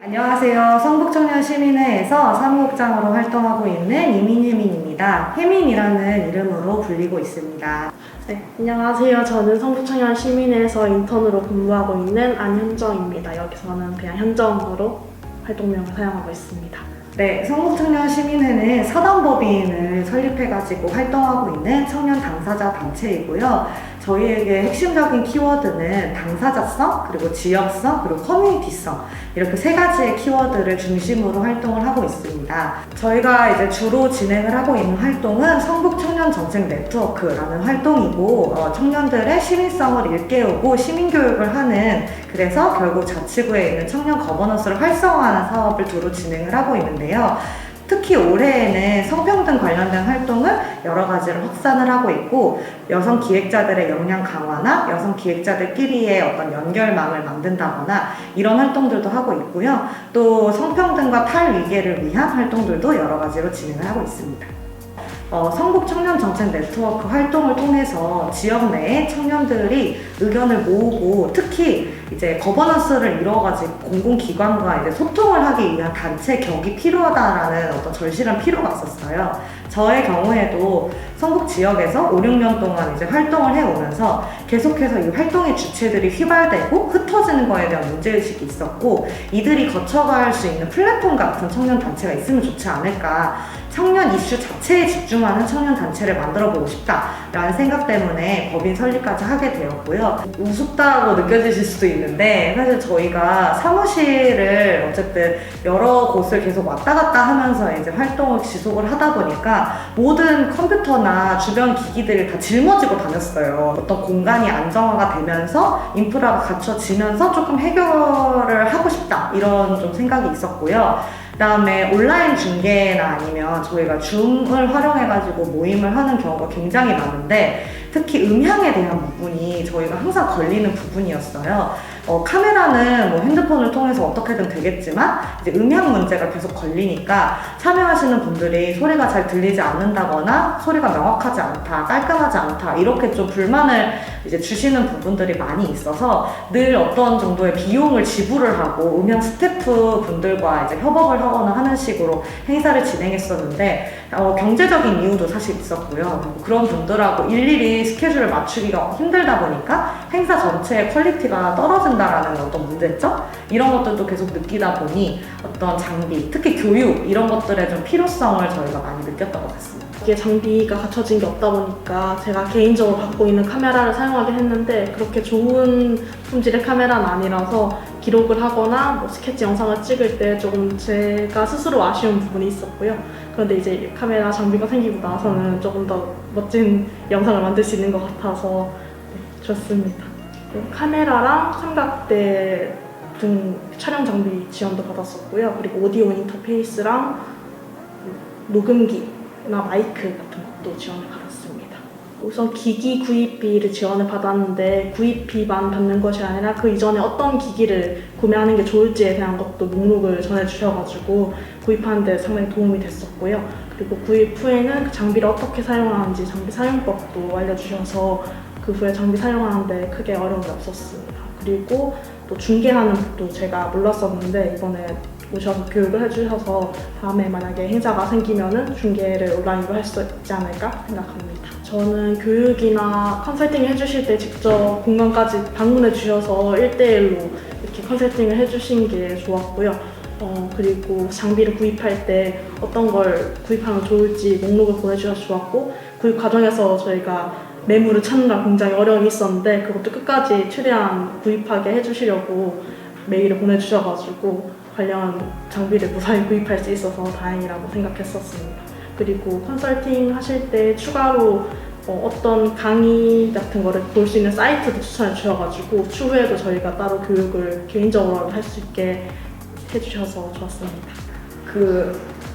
안녕하세요. 성북청년시민회에서 사무국장으로 활동하고 있는 이민혜민입니다. 혜민이라는 이름으로 불리고 있습니다. 네, 안녕하세요. 저는 성북청년시민회에서 인턴으로 근무하고 있는 안현정입니다. 여기서는 그냥 현정으로 활동명을 사용하고 있습니다. 네, 성북청년시민회는 사단법인을 설립해가지고 활동하고 있는 청년 당사자 단체이고요. 저희에게 핵심적인 키워드는 당사자성, 그리고 지역성, 그리고 커뮤니티성 이렇게 세 가지의 키워드를 중심으로 활동을 하고 있습니다. 저희가 이제 주로 진행을 하고 있는 활동은 성북청년정책 네트워크라는 활동이고 청년들의 시민성을 일깨우고 시민교육을 하는, 그래서 결국 자치구에 있는 청년 거버넌스를 활성화하는 사업을 주로 진행을 하고 있는데요. 특히 올해에는 성평등 관련된 활동을 여러 가지를 확산을 하고 있고, 여성 기획자들의 역량 강화나 여성 기획자들끼리의 어떤 연결망을 만든다거나 이런 활동들도 하고 있고요. 또 성평등과 탈위계를 위한 활동들도 여러 가지로 진행을 하고 있습니다. 성북청년정책 네트워크 활동을 통해서 지역 내에 청년들이 의견을 모으고, 특히 이제 거버넌스를 이루어가지고 공공기관과 이제 소통을 하기 위한 단체 격이 필요하다라는 어떤 절실한 필요가 있었어요. 저의 경우에도 성북 지역에서 5, 6년 동안 이제 활동을 해오면서 계속해서 이 활동의 주체들이 휘발되고 흩어지는 거에 대한 문제의식이 있었고, 이들이 거쳐갈 수 있는 플랫폼 같은 청년 단체가 있으면 좋지 않을까, 청년 이슈 자체에 집중하는 청년 단체를 만들어 보고 싶다라는 생각 때문에 법인 설립까지 하게 되었고요. 우습다고 느껴지실 수도 있는데, 사실 저희가 사무실을 어쨌든 여러 곳을 계속 왔다 갔다 하면서 이제 활동을 지속을 하다 보니까 모든 컴퓨터나 주변 기기들이 다 짊어지고 다녔어요. 어떤 공간이 안정화가 되면서 인프라가 갖춰지면서 조금 해결을 하고 싶다, 이런 좀 생각이 있었고요. 그 다음에 온라인 중계나 아니면 저희가 줌을 활용해가지고 모임을 하는 경우가 굉장히 많은데, 특히 음향에 대한 부분이 저희가 항상 걸리는 부분이었어요. 카메라는 뭐 핸드폰을 통해서 어떻게든 되겠지만 이제 음향 문제가 계속 걸리니까 참여하시는 분들이 소리가 잘 들리지 않는다거나 소리가 명확하지 않다, 깔끔하지 않다, 이렇게 좀 불만을 이제 주시는 부분들이 많이 있어서 늘 어떤 정도의 비용을 지불을 하고 음향 스태프 분들과 이제 협업을 하거나 하는 식으로 행사를 진행했었는데, 경제적인 이유도 사실 있었고요. 그런 분들하고 일일이 스케줄을 맞추기가 힘들다 보니까 행사 전체의 퀄리티가 떨어진다라는 어떤 문제점? 이런 것들도 계속 느끼다 보니 어떤 장비, 특히 교육 이런 것들의 좀 필요성을 저희가 많이 느꼈던 것 같습니다. 이게 장비가 갖춰진 게 없다 보니까 제가 개인적으로 갖고 있는 카메라를 사용하긴 했는데, 그렇게 좋은 품질의 카메라는 아니라서 기록을 하거나 뭐 스케치 영상을 찍을 때 조금 제가 스스로 아쉬운 부분이 있었고요. 그런데 이제 카메라 장비가 생기고 나서는 조금 더 멋진 영상을 만들 수 있는 것 같아서 좋습니다. 카메라랑 삼각대 등 촬영 장비 지원도 받았었고요. 그리고 오디오 인터페이스랑 녹음기나 마이크 같은 것도 지원을 받았습니다. 우선 기기 구입비를 지원을 받았는데, 구입비만 받는 것이 아니라 그 이전에 어떤 기기를 구매하는 게 좋을지에 대한 것도 목록을 전해주셔가지고 구입하는 데 상당히 도움이 됐었고요. 그리고 구입 후에는 그 장비를 어떻게 사용하는지 장비 사용법도 알려주셔서 그 후에 장비 사용하는데 크게 어려움이 없었습니다. 그리고 또 중계하는 법도 제가 몰랐었는데 이번에 오셔서 교육을 해주셔서 다음에 만약에 행사가 생기면은 중계를 온라인으로 할 수 있지 않을까 생각합니다. 저는 교육이나 컨설팅 해주실 때 직접 공간까지 방문해 주셔서 1대1로 이렇게 컨설팅을 해주신 게 좋았고요. 그리고 장비를 구입할 때 어떤 걸 구입하면 좋을지 목록을 보내주셔서 좋았고, 구입 과정에서 저희가 매물을 찾느라 굉장히 어려움이 있었는데 그것도 끝까지 최대한 구입하게 해주시려고 메일을 보내주셔가지고 관련 장비를 무사히 구입할 수 있어서 다행이라고 생각했었습니다. 그리고 컨설팅 하실 때 추가로 어떤 강의 같은 거를 볼 수 있는 사이트도 추천해 주셔가지고 추후에도 저희가 따로 교육을 개인적으로 할 수 있게 해주셔서 좋았습니다.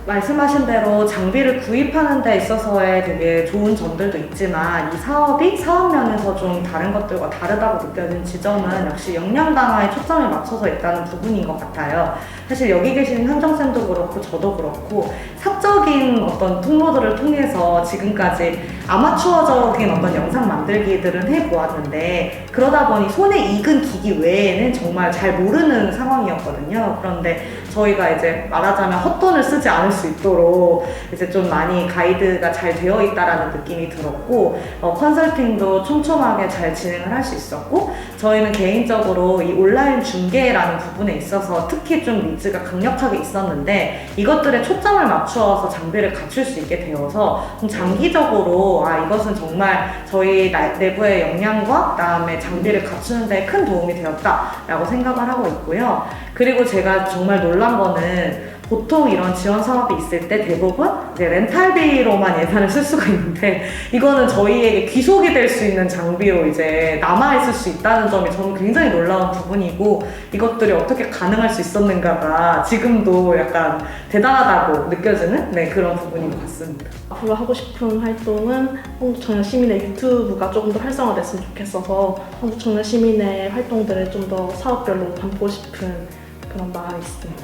말씀하신 대로 장비를 구입하는 데 있어서의 되게 좋은 점들도 있지만, 이 사업이 사업면에서 좀 다른 것들과 다르다고 느껴진 지점은 역시 역량 강화에 초점이 맞춰서 있다는 부분인 것 같아요. 사실 여기 계신 현정쌤도 그렇고 저도 그렇고 사적인 어떤 통로들을 통해서 지금까지 아마추어적인 어떤 영상 만들기들은 해보았는데, 그러다 보니 손에 익은 기기 외에는 정말 잘 모르는 상황이었거든요. 그런데 저희가 이제 말하자면 헛돈을 쓰지 않을 수 있도록 이제 좀 많이 가이드가 잘 되어 있다라는 느낌이 들었고, 컨설팅도 촘촘하게 잘 진행을 할 수 있었고, 저희는 개인적으로 이 온라인 중개라는 부분에 있어서 특히 좀 니즈가 강력하게 있었는데, 이것들에 초점을 맞추어서 장비를 갖출 수 있게 되어서 좀 장기적으로 이것은 정말 저희 내부의 역량과 그다음에 장비를 갖추는 데 큰 도움이 되었다라고 생각을 하고 있고요. 그리고 제가 정말 놀란 거는, 보통 이런 지원 사업이 있을 때 대부분 이제 렌탈비로만 예산을 쓸 수가 있는데, 이거는 저희에게 귀속이 될 수 있는 장비로 이제 남아있을 수 있다는 점이 저는 굉장히 놀라운 부분이고, 이것들이 어떻게 가능할 수 있었는가가 지금도 약간 대단하다고 느껴지는 그런 부분인 것 같습니다. 앞으로 하고 싶은 활동은 한국청년시민회 유튜브가 조금 더 활성화됐으면 좋겠어서 한국청년시민회 활동들을 좀 더 사업별로 담고 싶은 그런 마음이 있습니다.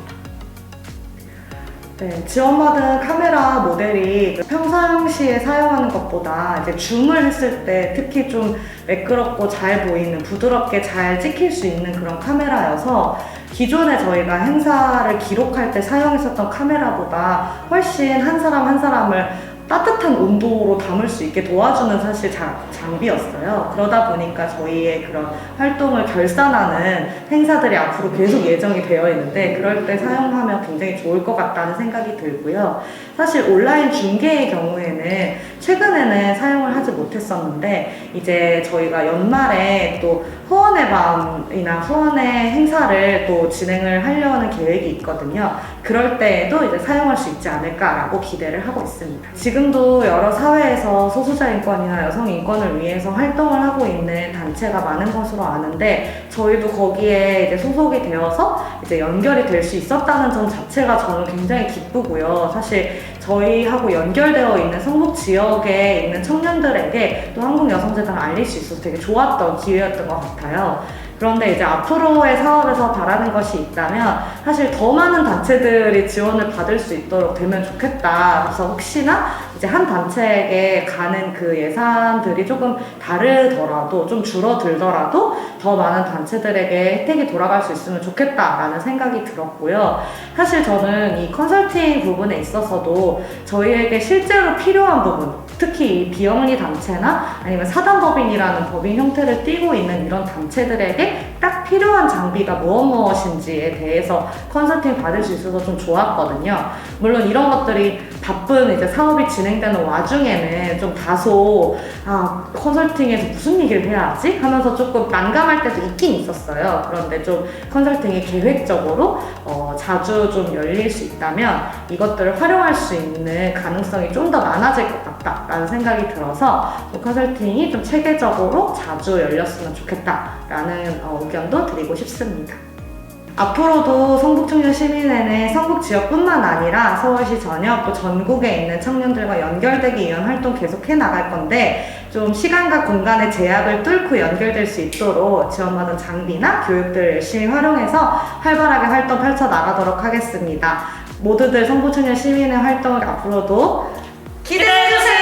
네, 지원받은 카메라 모델이 평상시에 사용하는 것보다 이제 줌을 했을 때 특히 좀 매끄럽고 잘 보이는, 부드럽게 잘 찍힐 수 있는 그런 카메라여서 기존에 저희가 행사를 기록할 때 사용했었던 카메라보다 훨씬 한 사람 한 사람을 따뜻한 온도로 담을 수 있게 도와주는 사실 장비였어요. 그러다 보니까 저희의 그런 활동을 결산하는 행사들이 앞으로 계속 예정이 되어 있는데, 그럴 때 사용하면 굉장히 좋을 것 같다는 생각이 들고요. 사실 온라인 중계의 경우에는 최근에는 사용을 하지 못했었는데, 이제 저희가 연말에 또 후원의 밤이나 후원의 행사를 또 진행을 하려는 계획이 있거든요. 그럴 때에도 이제 사용할 수 있지 않을까라고 기대를 하고 있습니다. 지금도 여러 사회에서 소수자 인권이나 여성 인권을 위해서 활동을 하고 있는 단체가 많은 것으로 아는데, 저희도 거기에 이제 소속이 되어서 이제 연결이 될 수 있었다는 점 자체가 저는 굉장히 기쁘고요. 사실 저희하고 연결되어 있는 성북 지역에 있는 청년들에게 또 한국여성재단을 알릴 수 있어서 되게 좋았던 기회였던 것 같아요. 그런데 이제 앞으로의 사업에서 바라는 것이 있다면, 사실 더 많은 단체들이 지원을 받을 수 있도록 되면 좋겠다. 그래서 혹시나 이제 한 단체에게 가는 그 예산들이 조금 다르더라도, 좀 줄어들더라도 더 많은 단체들에게 혜택이 돌아갈 수 있으면 좋겠다라는 생각이 들었고요. 사실 저는 이 컨설팅 부분에 있어서도 저희에게 실제로 필요한 부분, 특히 이 비영리 단체나 아니면 사단법인이라는 법인 형태를 띠고 있는 이런 단체들에게 딱 필요한 장비가 무엇인지에 대해서 컨설팅 받을 수 있어서 좀 좋았거든요. 물론 이런 것들이 바쁜 이제 사업이 진행되는 와중에는 좀 다소 컨설팅에서 무슨 얘기를 해야 하지? 하면서 조금 난감할 때도 있긴 있었어요. 그런데 좀 컨설팅이 계획적으로 자주 좀 열릴 수 있다면 이것들을 활용할 수 있는 가능성이 좀 더 많아질 것 같다라는 생각이 들어서 컨설팅이 좀 체계적으로 자주 열렸으면 좋겠다라는 의견도 드리고 싶습니다. 앞으로도 성북청년시민회는 성북 지역뿐만 아니라 서울시 전역 또 전국에 있는 청년들과 연결되기 위한 활동 계속해 나갈 건데, 좀 시간과 공간의 제약을 뚫고 연결될 수 있도록 지원받은 장비나 교육들을 열심히 활용해서 활발하게 활동 펼쳐 나가도록 하겠습니다. 모두들 성북청년시민회 활동을 앞으로도 기대해주세요!